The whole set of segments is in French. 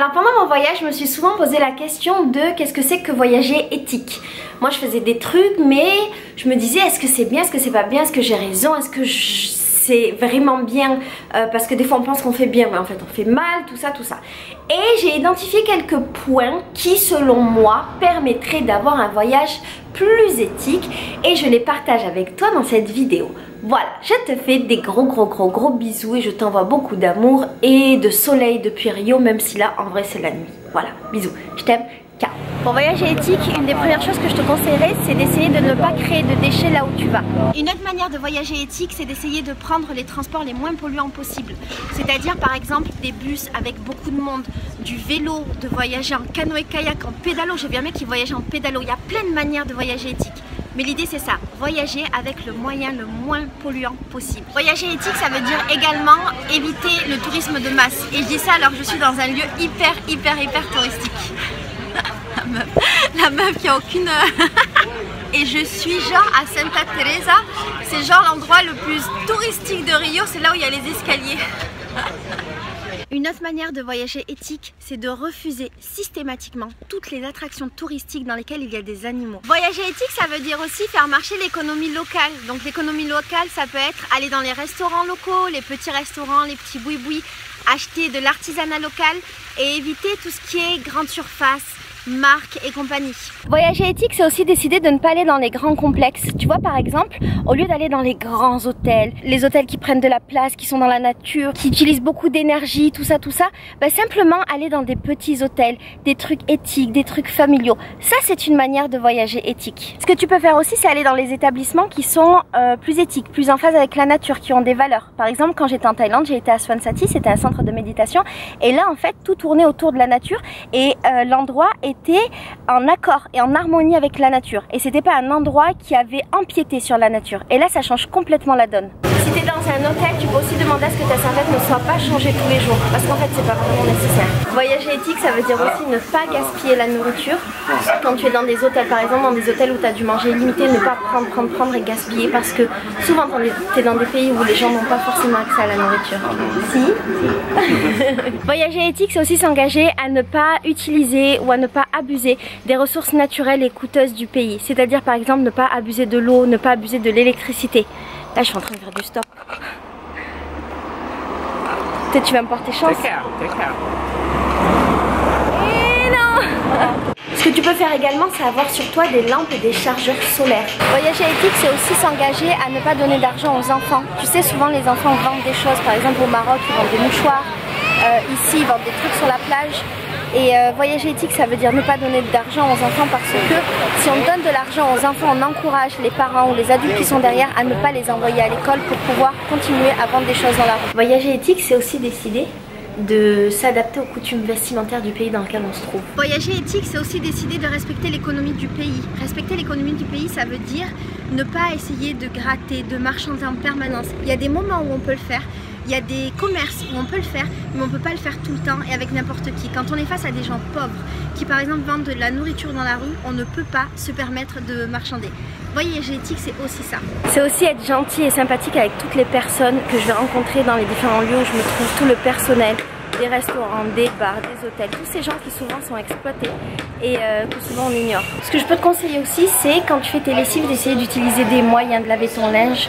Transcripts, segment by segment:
Alors pendant mon voyage, je me suis souvent posé la question de qu'est-ce que c'est que voyager éthique. Moi je faisais des trucs mais je me disais est-ce que c'est bien, est-ce que c'est pas bien, est-ce que j'ai raison, est-ce que c'est vraiment bien, parce que des fois on pense qu'on fait bien mais en fait on fait mal, tout ça. Et j'ai identifié quelques points qui selon moi permettraient d'avoir un voyage plus éthique et je les partage avec toi dans cette vidéo. Voilà, je te fais des gros bisous et je t'envoie beaucoup d'amour et de soleil depuis Rio, même si là en vrai c'est la nuit. Voilà, bisous, je t'aime. Pour voyager éthique, une des premières choses que je te conseillerais, c'est d'essayer de ne pas créer de déchets là où tu vas. Une autre manière de voyager éthique, c'est d'essayer de prendre les transports les moins polluants possibles. C'est-à-dire par exemple des bus avec beaucoup de monde, du vélo, de voyager en canoë-kayak, en pédalo. J'ai vu un mec qui voyageait en pédalo. Il y a plein de manières de voyager éthique. Mais l'idée c'est ça, voyager avec le moyen le moins polluant possible. Voyager éthique, ça veut dire également éviter le tourisme de masse. Et je dis ça alors que je suis dans un lieu hyper touristique. La meuf qui a aucune... Et je suis genre à Santa Teresa, c'est genre l'endroit le plus touristique de Rio, c'est là où il y a les escaliers. Une autre manière de voyager éthique, c'est de refuser systématiquement toutes les attractions touristiques dans lesquelles il y a des animaux. Voyager éthique, ça veut dire aussi faire marcher l'économie locale. Donc l'économie locale, ça peut être aller dans les restaurants locaux, les petits restaurants, les petits boui-boui, acheter de l'artisanat local et éviter tout ce qui est grande surface, marques et compagnie. Voyager éthique, c'est aussi décider de ne pas aller dans les grands complexes. Tu vois, par exemple, au lieu d'aller dans les grands hôtels, les hôtels qui prennent de la place, qui sont dans la nature, qui utilisent beaucoup d'énergie, tout ça, bah simplement aller dans des petits hôtels, des trucs éthiques, des trucs familiaux. Ça, c'est une manière de voyager éthique. Ce que tu peux faire aussi, c'est aller dans les établissements qui sont plus éthiques, plus en phase avec la nature, qui ont des valeurs. Par exemple, quand j'étais en Thaïlande, j'ai été à Swansati, c'était un centre de méditation, et là, en fait, tout tournait autour de la nature, et l'endroit était en accord et en harmonie avec la nature. Et c'était pas un endroit qui avait empiété sur la nature. Et là, ça change complètement la donne. Si tu es dans un hôtel, tu peux aussi demander à ce que ta serviette ne soit pas changée tous les jours. Parce qu'en fait, c'est pas vraiment nécessaire. Voyager éthique, ça veut dire aussi ne pas gaspiller la nourriture. Quand tu es dans des hôtels, par exemple, dans des hôtels où tu as dû manger limité, ne pas prendre et gaspiller. Parce que souvent, tu es dans des pays où les gens n'ont pas forcément accès à la nourriture. Si. Voyager éthique, c'est aussi s'engager à ne pas utiliser ou à ne pas abuser des ressources naturelles et coûteuses du pays. C'est-à-dire par exemple ne pas abuser de l'eau, ne pas abuser de l'électricité. Là je suis en train de faire du stop. Peut-être tu vas me porter chance. Et non. Ce que tu peux faire également, c'est avoir sur toi des lampes et des chargeurs solaires. Voyager éthique, c'est aussi s'engager à ne pas donner d'argent aux enfants. Tu sais, souvent les enfants vendent des choses. Par exemple au Maroc, ils vendent des mouchoirs. Ici, ils vendent des trucs sur la plage. Et voyager éthique, ça veut dire ne pas donner d'argent aux enfants parce que si on donne de l'argent aux enfants, on encourage les parents ou les adultes qui sont derrière à ne pas les envoyer à l'école pour pouvoir continuer à vendre des choses dans la rue. Voyager éthique, c'est aussi décider de s'adapter aux coutumes vestimentaires du pays dans lequel on se trouve. Voyager éthique, c'est aussi décider de respecter l'économie du pays. Respecter l'économie du pays, ça veut dire ne pas essayer de gratter, de marchander en permanence. Il y a des moments où on peut le faire. Il y a des commerces où on peut le faire, mais on ne peut pas le faire tout le temps et avec n'importe qui. Quand on est face à des gens pauvres qui par exemple vendent de la nourriture dans la rue, on ne peut pas se permettre de marchander. Voyager éthique, c'est aussi ça. C'est aussi être gentil et sympathique avec toutes les personnes que je vais rencontrer dans les différents lieux où je me trouve, tout le personnel, des restaurants, des bars, des hôtels, tous ces gens qui souvent sont exploités et que souvent on ignore. Ce que je peux te conseiller aussi, c'est quand tu fais tes lessives d'essayer d'utiliser des moyens de laver ton linge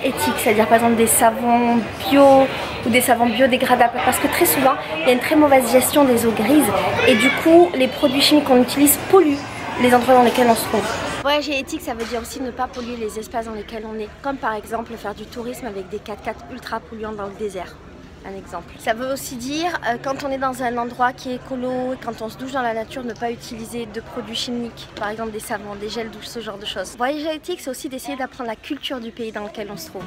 éthiques, c'est-à-dire par exemple des savons bio ou des savons biodégradables, parce que très souvent il y a une très mauvaise gestion des eaux grises et du coup les produits chimiques qu'on utilise polluent les endroits dans lesquels on se trouve. Voyager éthique, ça veut dire aussi ne pas polluer les espaces dans lesquels on est, comme par exemple faire du tourisme avec des 4x4 ultra polluants dans le désert. Un exemple. Ça veut aussi dire quand on est dans un endroit qui est écolo, quand on se douche dans la nature, ne pas utiliser de produits chimiques, par exemple des savons, des gels douche, ce genre de choses. Voyager éthique, c'est aussi d'essayer d'apprendre la culture du pays dans lequel on se trouve.